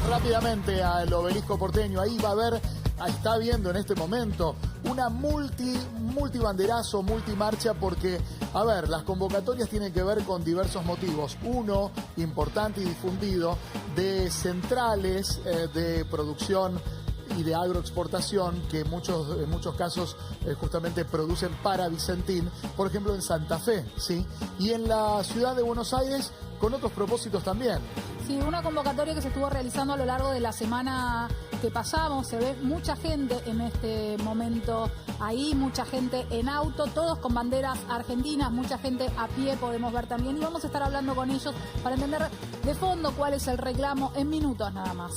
rápidamente al Obelisco Porteño. Ahí va a haber, está viendo en este momento una multibanderazo, multimarcha, porque, a ver, las convocatorias tienen que ver con diversos motivos. Uno, importante y difundido, de centrales de producción y de agroexportación que en muchos casos justamente producen para Vicentín, por ejemplo en Santa Fe, ¿sí? Y en la ciudad de Buenos Aires con otros propósitos también. Sí, una convocatoria que se estuvo realizando a lo largo de la semana que pasamos. Se ve mucha gente en este momento ahí, mucha gente en auto, todos con banderas argentinas, mucha gente a pie podemos ver también. Y vamos a estar hablando con ellos para entender de fondo cuál es el reclamo en minutos nada más.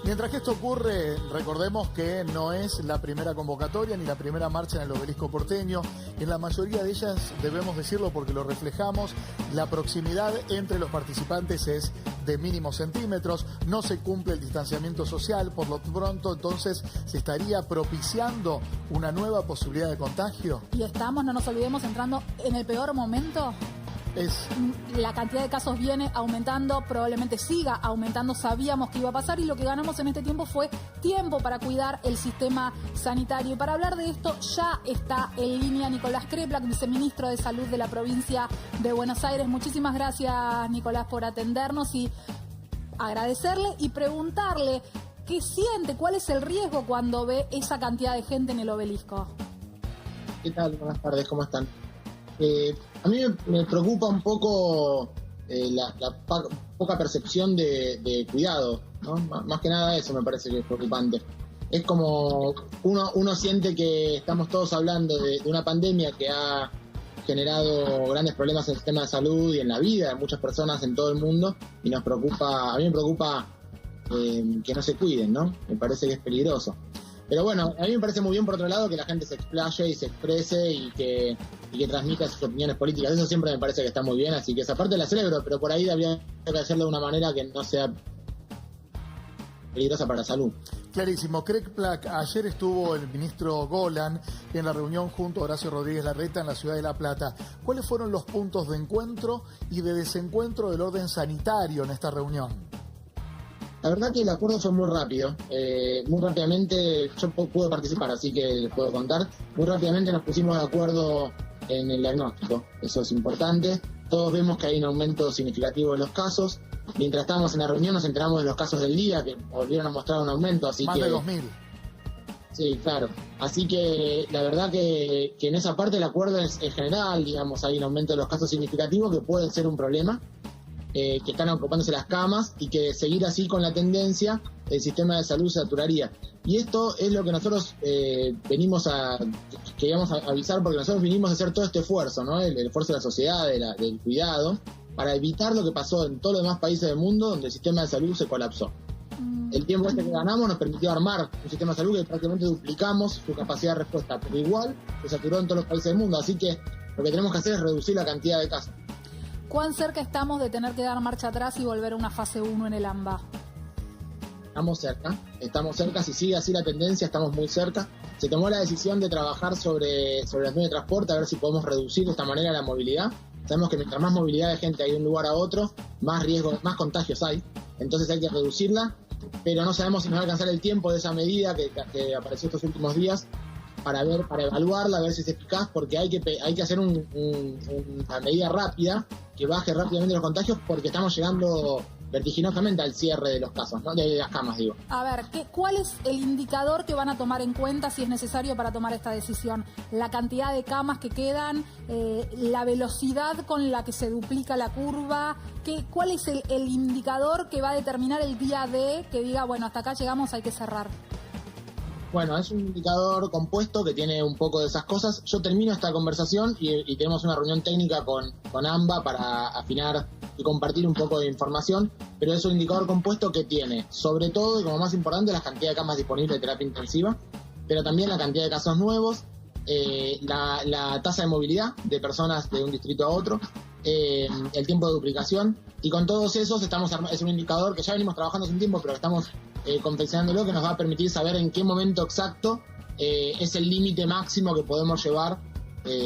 Mientras que esto ocurre, recordemos que no es la primera convocatoria ni la primera marcha en el Obelisco Porteño. En la mayoría de ellas, debemos decirlo porque lo reflejamos, la proximidad entre los participantes es de mínimos centímetros, no se cumple el distanciamiento social, por lo pronto entonces se estaría propiciando una nueva posibilidad de contagio. Y estamos, no nos olvidemos, entrando en el peor momento. La cantidad de casos viene aumentando, probablemente siga aumentando, sabíamos que iba a pasar y lo que ganamos en este tiempo fue tiempo para cuidar el sistema sanitario. Y para hablar de esto ya está en línea Nicolás Kreplak, viceministro de Salud de la provincia de Buenos Aires. Muchísimas gracias, Nicolás, por atendernos y agradecerle y preguntarle qué siente, cuál es el riesgo cuando ve esa cantidad de gente en el obelisco. ¿Qué tal? Buenas tardes, ¿cómo están? A mí me preocupa un poco la poca percepción de cuidado, ¿no? Más que nada eso me parece que es preocupante. Es como uno siente que estamos todos hablando de una pandemia que ha generado grandes problemas en el sistema de salud y en la vida de muchas personas en todo el mundo, y a mí me preocupa que no se cuiden, ¿no? Me parece que es peligroso. Pero bueno, a mí me parece muy bien, por otro lado, que la gente se explaye y se exprese y que transmita sus opiniones políticas. Eso siempre me parece que está muy bien, así que esa parte la celebro, pero por ahí habría que hacerlo de una manera que no sea peligrosa para la salud. Clarísimo. Kreplak, ayer estuvo el ministro Golan en la reunión junto a Horacio Rodríguez Larreta en la ciudad de La Plata. ¿Cuáles fueron los puntos de encuentro y de desencuentro del orden sanitario en esta reunión? La verdad que el acuerdo fue muy rápido, muy rápidamente yo pude participar, así que les puedo contar. Muy rápidamente nos pusimos de acuerdo en el diagnóstico, eso es importante. Todos vemos que hay un aumento significativo de los casos. Mientras estábamos en la reunión nos enteramos de los casos del día, que volvieron a mostrar un aumento, así Más que... de 2.000. Sí, claro. Así que la verdad que en esa parte el acuerdo es general, digamos, hay un aumento de los casos significativos que puede ser un problema. Que están ocupándose las camas y que seguir así con la tendencia el sistema de salud se saturaría. Y esto es lo que nosotros queríamos avisar, porque nosotros vinimos a hacer todo este esfuerzo, ¿no? El esfuerzo de la sociedad, del cuidado, para evitar lo que pasó en todos los demás países del mundo donde el sistema de salud se colapsó. El tiempo que ganamos nos permitió armar un sistema de salud que prácticamente duplicamos su capacidad de respuesta, pero igual se saturó en todos los países del mundo, así que lo que tenemos que hacer es reducir la cantidad de casos. ¿Cuán cerca estamos de tener que dar marcha atrás y volver a una fase 1 en el AMBA? Estamos cerca, si sigue así la tendencia, estamos muy cerca. Se tomó la decisión de trabajar sobre los medios de transporte, a ver si podemos reducir de esta manera la movilidad. Sabemos que mientras más movilidad de gente hay de un lugar a otro, más riesgos, más contagios hay. Entonces hay que reducirla, pero no sabemos si nos va a alcanzar el tiempo de esa medida que apareció estos últimos días para evaluarla, a ver si es eficaz, porque hay que hacer una medida rápida que baje rápidamente los contagios, porque estamos llegando vertiginosamente al cierre de los casos, ¿no? De las camas, digo. A ver, ¿cuál es el indicador que van a tomar en cuenta si es necesario para tomar esta decisión? ¿La cantidad de camas que quedan? ¿La velocidad con la que se duplica la curva? ¿Cuál es el indicador que va a determinar el día D que diga, bueno, hasta acá llegamos, hay que cerrar? Bueno, es un indicador compuesto que tiene un poco de esas cosas. Yo termino esta conversación y tenemos una reunión técnica con AMBA para afinar y compartir un poco de información, pero es un indicador compuesto que tiene, sobre todo y como más importante, la cantidad de camas disponibles de terapia intensiva, pero también la cantidad de casos nuevos, la tasa de movilidad de personas de un distrito a otro, el tiempo de duplicación, y con todos esos es un indicador que ya venimos trabajando hace un tiempo, pero estamos confeccionándolo, que nos va a permitir saber en qué momento exacto es el límite máximo que podemos llevar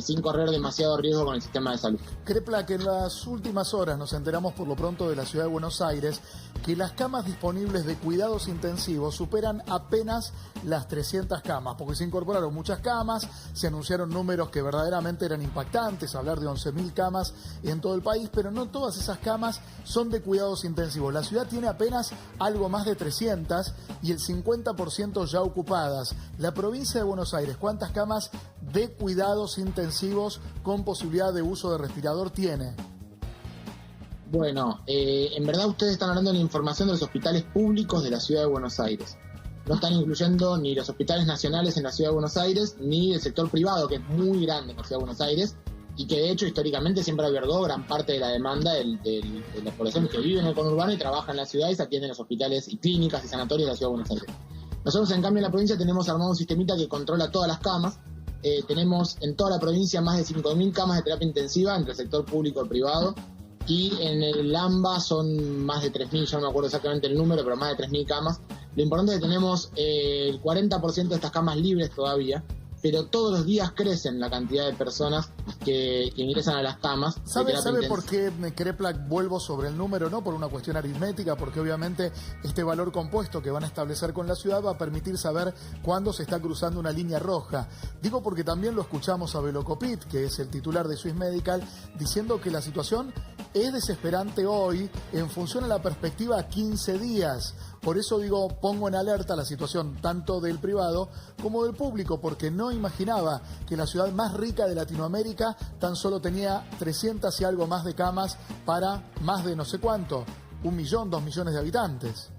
sin correr demasiado riesgo con el sistema de salud. Kreplak, que en las últimas horas nos enteramos por lo pronto de la ciudad de Buenos Aires que las camas disponibles de cuidados intensivos superan apenas las 300 camas, porque se incorporaron muchas camas, se anunciaron números que verdaderamente eran impactantes, hablar de 11.000 camas en todo el país, pero no todas esas camas son de cuidados intensivos. La ciudad tiene apenas algo más de 300 y el 50% ya ocupadas. La provincia de Buenos Aires, ¿cuántas camas de cuidados intensivos con posibilidad de uso de respirador tiene? Bueno, en verdad ustedes están hablando de la información de los hospitales públicos de la ciudad de Buenos Aires. No están incluyendo ni los hospitales nacionales en la ciudad de Buenos Aires, ni el sector privado, que es muy grande en la ciudad de Buenos Aires, y que de hecho históricamente siempre albergó gran parte de la demanda de la población que vive en el conurbano y trabaja en la ciudad y se atiende en los hospitales y clínicas y sanatorios de la ciudad de Buenos Aires. Nosotros, en cambio, en la provincia tenemos armado un sistemita que controla todas las camas. Tenemos en toda la provincia más de 5.000 camas de terapia intensiva entre el sector público y privado, y en el AMBA son más de 3.000, yo no me acuerdo exactamente el número, pero más de 3.000 camas. Lo importante es que tenemos el 40% de estas camas libres todavía, pero todos los días crecen la cantidad de personas que ingresan a las camas. ¿Sabe por qué, Kreplak, vuelvo sobre el número? No por una cuestión aritmética, porque obviamente este valor compuesto que van a establecer con la ciudad va a permitir saber cuándo se está cruzando una línea roja. Digo porque también lo escuchamos a Velocopit, que es el titular de Swiss Medical, diciendo que la situación es desesperante hoy en función a la perspectiva a 15 días. Por eso digo, pongo en alerta la situación tanto del privado como del público, porque no imaginaba que la ciudad más rica de Latinoamérica tan solo tenía 300 y algo más de camas para más de no sé cuánto, 1 millón, 2 millones de habitantes.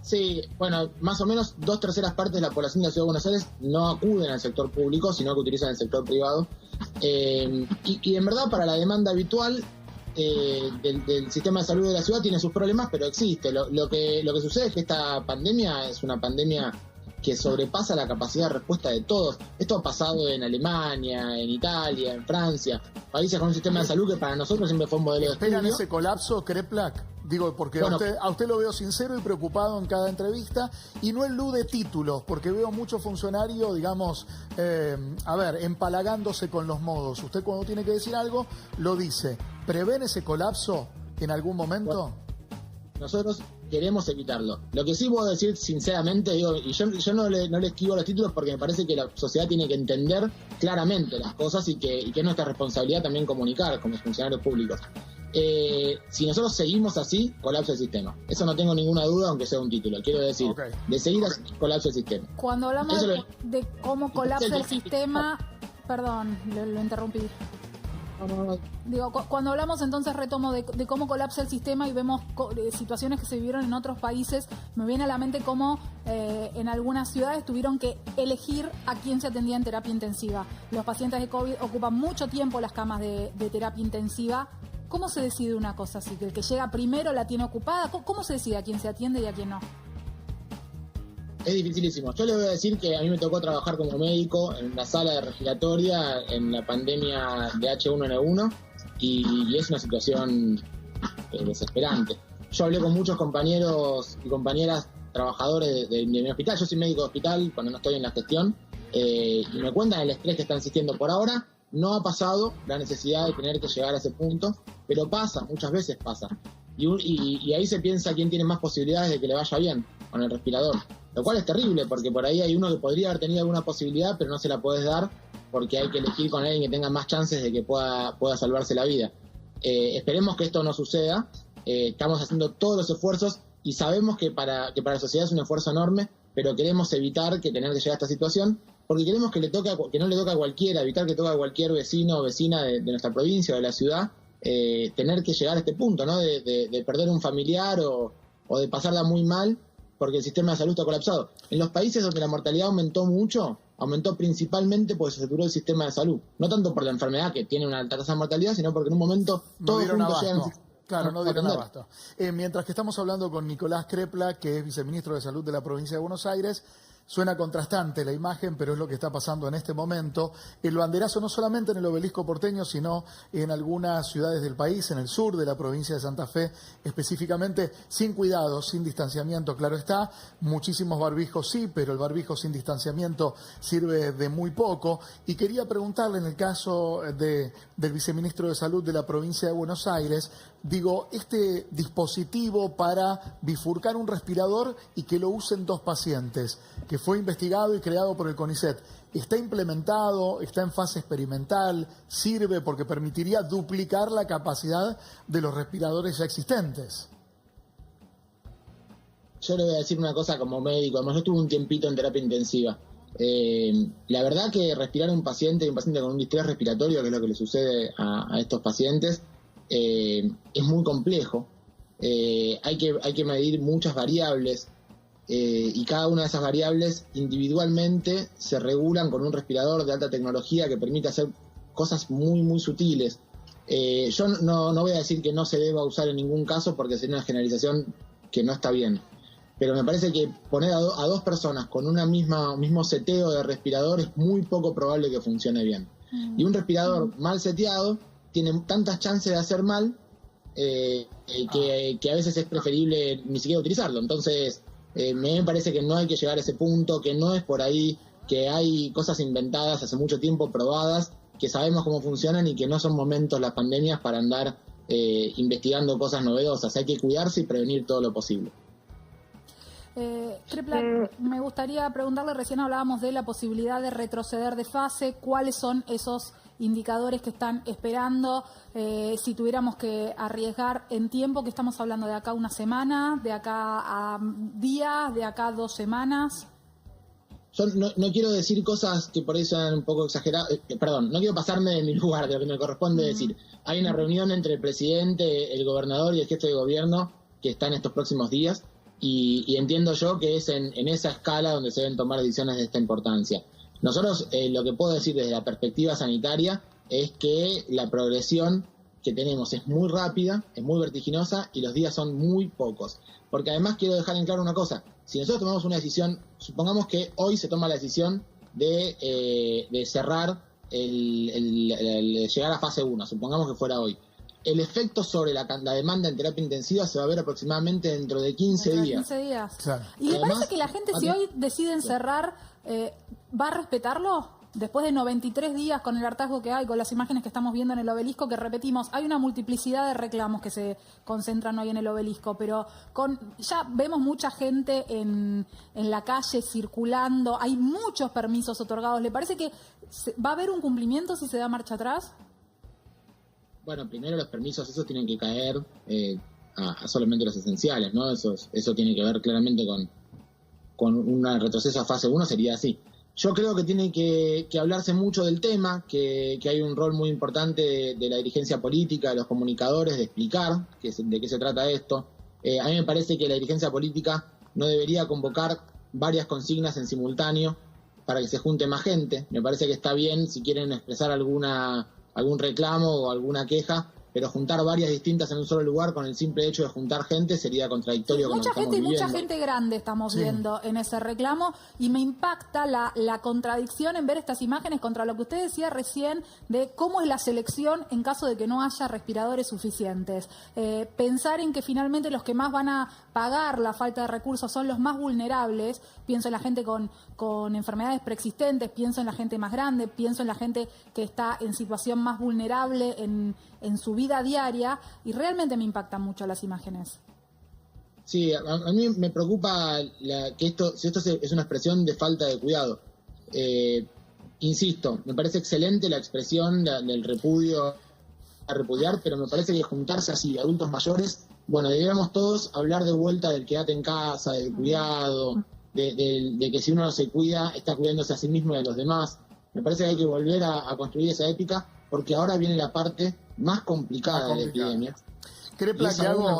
Sí, bueno, más o menos 2/3 partes de la población de la ciudad de Buenos Aires no acuden al sector público, sino que utilizan el sector privado. Y en verdad, para la demanda habitual del sistema de salud de la ciudad tiene sus problemas, pero existe. Lo que sucede es que esta pandemia es una pandemia que sobrepasa la capacidad de respuesta de todos. Esto ha pasado en Alemania, en Italia, en Francia, países con un sistema de salud que para nosotros siempre fue un modelo de estudio. ¿Esperan ese colapso, Kreplak? Digo, porque bueno, a usted lo veo sincero y preocupado en cada entrevista y no elude títulos, porque veo mucho funcionario, digamos, empalagándose con los modos. Usted cuando tiene que decir algo, lo dice. ¿Prevén ese colapso en algún momento? Bueno, nosotros queremos evitarlo. Lo que sí puedo decir sinceramente, digo, y yo no le esquivo los títulos porque me parece que la sociedad tiene que entender claramente las cosas y que es nuestra responsabilidad también comunicar como funcionarios públicos. Si nosotros seguimos así, colapsa el sistema. Eso no tengo ninguna duda, aunque sea un título. Quiero decir, de seguir así, colapsa el sistema. Cuando hablamos de cómo colapsa el sistema... Perdón, lo interrumpí. Digo, cuando hablamos entonces, retomo, de cómo colapsa el sistema y vemos situaciones que se vivieron en otros países, me viene a la mente cómo en algunas ciudades tuvieron que elegir a quién se atendía en terapia intensiva. Los pacientes de COVID ocupan mucho tiempo las camas de terapia intensiva. ¿Cómo se decide una cosa así? ¿Que el que llega primero la tiene ocupada? ¿Cómo se decide a quién se atiende y a quién no? Es dificilísimo. Yo le voy a decir que a mí me tocó trabajar como médico en una sala de respiratoria en la pandemia de H1N1 y es una situación desesperante. Yo hablé con muchos compañeros y compañeras trabajadores de mi hospital. Yo soy médico de hospital cuando no estoy en la gestión y me cuentan el estrés que están sintiendo por ahora. No ha pasado la necesidad de tener que llegar a ese punto, pero pasa, muchas veces pasa. Y ahí se piensa quién tiene más posibilidades de que le vaya bien con el respirador. Lo cual es terrible, porque por ahí hay uno que podría haber tenido alguna posibilidad, pero no se la puedes dar porque hay que elegir con alguien que tenga más chances de que pueda salvarse la vida. Esperemos que esto no suceda. Estamos haciendo todos los esfuerzos y sabemos que para la sociedad es un esfuerzo enorme, pero queremos evitar que tener que llegar a esta situación, porque queremos que no le toque a cualquiera, evitar que toque a cualquier vecino o vecina de nuestra provincia o de la ciudad, tener que llegar a este punto, ¿no? De perder un familiar o de pasarla muy mal porque el sistema de salud está colapsado. En los países donde la mortalidad aumentó mucho, aumentó principalmente porque se saturó el sistema de salud. No tanto por la enfermedad, que tiene una alta tasa de mortalidad, sino porque en un momento no dieron abasto. Claro, no dieron abasto. Mientras que estamos hablando con Nicolás Kreplak, que es viceministro de Salud de la provincia de Buenos Aires, Suena contrastante la imagen, pero es lo que está pasando en este momento. El banderazo no solamente en el Obelisco porteño, sino en algunas ciudades del país, en el sur de la provincia de Santa Fe, específicamente sin cuidado, sin distanciamiento, claro está. Muchísimos barbijos sí, pero el barbijo sin distanciamiento sirve de muy poco. Y quería preguntarle, en el caso del viceministro de Salud de la provincia de Buenos Aires, digo, este dispositivo para bifurcar un respirador y que lo usen 2 pacientes, que fue investigado y creado por el CONICET, ¿está implementado, está en fase experimental, sirve porque permitiría duplicar la capacidad de los respiradores ya existentes? Yo le voy a decir una cosa como médico, además yo tuve un tiempito en terapia intensiva. La verdad que respirar a un paciente con un distrés respiratorio, que es lo que le sucede a estos pacientes, es muy complejo. Hay que medir muchas variables y cada una de esas variables individualmente se regulan con un respirador de alta tecnología que permite hacer cosas muy, muy sutiles. Yo no voy a decir que no se deba usar en ningún caso porque sería una generalización que no está bien. Pero me parece que poner a 2 personas con un mismo seteo de respirador es muy poco probable que funcione bien. Y un respirador mal seteado tiene tantas chances de hacer mal que a veces es preferible ni siquiera utilizarlo. Entonces, me parece que no hay que llegar a ese punto, que no es por ahí, que hay cosas inventadas hace mucho tiempo, probadas, que sabemos cómo funcionan y que no son momentos las pandemias para andar investigando cosas novedosas. Hay que cuidarse y prevenir todo lo posible. Krepla, me gustaría preguntarle, recién hablábamos de la posibilidad de retroceder de fase, ¿cuáles son esos indicadores que están esperando? Si tuviéramos que arriesgar en tiempo, que estamos hablando de acá a una semana, de acá a días, de acá a 2 semanas. Yo no quiero decir cosas que por ahí sean un poco exageradas, perdón, no quiero pasarme de mi lugar, de lo que me corresponde decir. Hay una reunión entre el presidente, el gobernador y el jefe de gobierno que está en estos próximos días. Y entiendo yo que es en esa escala donde se deben tomar decisiones de esta importancia. Nosotros lo que puedo decir desde la perspectiva sanitaria es que la progresión que tenemos es muy rápida, es muy vertiginosa y los días son muy pocos. Porque además quiero dejar en claro una cosa, si nosotros tomamos una decisión, supongamos que hoy se toma la decisión de cerrar, llegar a fase 1, supongamos que fuera hoy. El efecto sobre la demanda en terapia intensiva se va a ver aproximadamente dentro de 15 días. 15 días. Claro. ¿Y le parece que la gente, si hoy decide cerrar, va a respetarlo? Después de 93 días, con el hartazgo que hay, con las imágenes que estamos viendo en el Obelisco, que repetimos, hay una multiplicidad de reclamos que se concentran hoy en el Obelisco, pero ya vemos mucha gente en la calle circulando, hay muchos permisos otorgados. ¿Le parece que va a haber un cumplimiento si se da marcha atrás? Bueno, primero los permisos, esos tienen que caer a solamente los esenciales, ¿no? Eso tiene que ver claramente con un retroceso a fase 1, sería así. Yo creo que tiene que hablarse mucho del tema, que hay un rol muy importante de la dirigencia política, de los comunicadores, de explicar de qué se trata esto. A mí me parece que la dirigencia política no debería convocar varias consignas en simultáneo para que se junte más gente. Me parece que está bien si quieren expresar algún reclamo o alguna queja, pero juntar varias distintas en un solo lugar con el simple hecho de juntar gente sería contradictorio con lo que estamos viviendo. Mucha gente grande estamos viendo en ese reclamo y me impacta la contradicción en ver estas imágenes contra lo que usted decía recién de cómo es la selección en caso de que no haya respiradores suficientes. Pensar en que finalmente los que más van a pagar la falta de recursos son los más vulnerables. Pienso en la gente con enfermedades preexistentes, pienso en la gente más grande, pienso en la gente que está en situación más vulnerable en su vida diaria, y realmente me impactan mucho las imágenes. Sí, a mí me preocupa que esto es una expresión de falta de cuidado. Insisto, me parece excelente la expresión del repudio a repudiar, pero me parece que juntarse así, adultos mayores, bueno, deberíamos todos hablar de vuelta del quédate en casa, del cuidado, de que si uno no se cuida, está cuidándose a sí mismo y a los demás. Me parece que hay que volver a construir esa épica, porque ahora viene la parte más complicada de la epidemia. Krepla,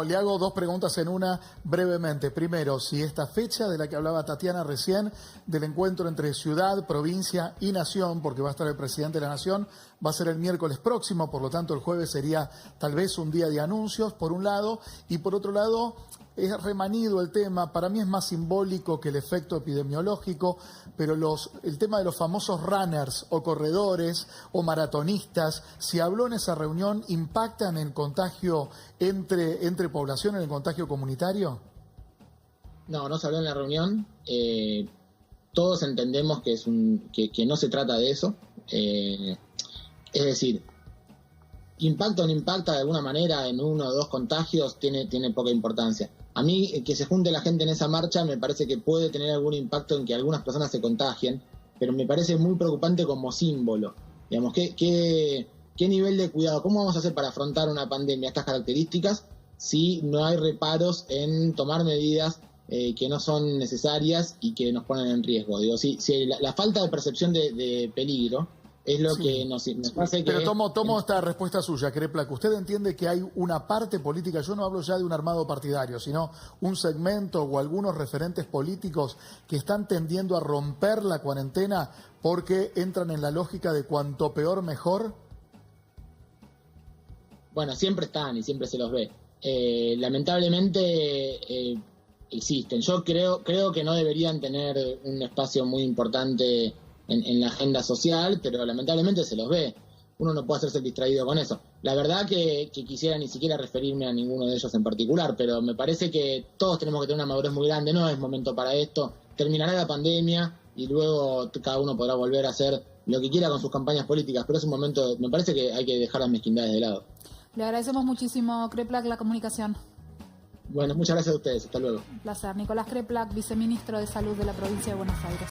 le hago 2 preguntas en una brevemente. Primero, si esta fecha de la que hablaba Tatiana recién, del encuentro entre ciudad, provincia y nación, porque va a estar el presidente de la nación, va a ser el miércoles próximo, por lo tanto el jueves sería tal vez un día de anuncios, por un lado, y por otro lado, es remanido el tema, para mí es más simbólico que el efecto epidemiológico, pero el tema de los famosos runners o corredores o maratonistas, ¿se habló en esa reunión? ¿Impactan en contagio entre población, en el contagio comunitario? No, no se habló en la reunión. Todos entendemos que no se trata de eso. Es decir, impacta o no impacta de alguna manera en 1 o 2 contagios tiene poca importancia. A mí, que se junte la gente en esa marcha me parece que puede tener algún impacto en que algunas personas se contagien, pero me parece muy preocupante como símbolo. Digamos, ¿qué nivel de cuidado? ¿Cómo vamos a hacer para afrontar una pandemia de estas características si no hay reparos en tomar medidas que no son necesarias y que nos ponen en riesgo? Digo, si la falta de percepción de peligro es lo que nos hace que... Pero tomo esta respuesta suya, Kreplak. ¿Usted entiende que hay una parte política, yo no hablo ya de un armado partidario, sino un segmento o algunos referentes políticos que están tendiendo a romper la cuarentena porque entran en la lógica de cuanto peor mejor? Bueno, siempre están y siempre se los ve. Lamentablemente existen. Yo creo que no deberían tener un espacio muy importante en la agenda social, pero lamentablemente se los ve. Uno no puede hacerse distraído con eso. La verdad que quisiera ni siquiera referirme a ninguno de ellos en particular, pero me parece que todos tenemos que tener una madurez muy grande. No es momento para esto. Terminará la pandemia y luego cada uno podrá volver a hacer lo que quiera con sus campañas políticas, pero es un momento, me parece que hay que dejar las mezquindades de lado. Le agradecemos muchísimo, Kreplak, la comunicación. Bueno, muchas gracias a ustedes. Hasta luego. Un placer. Nicolás Kreplak, viceministro de Salud de la provincia de Buenos Aires.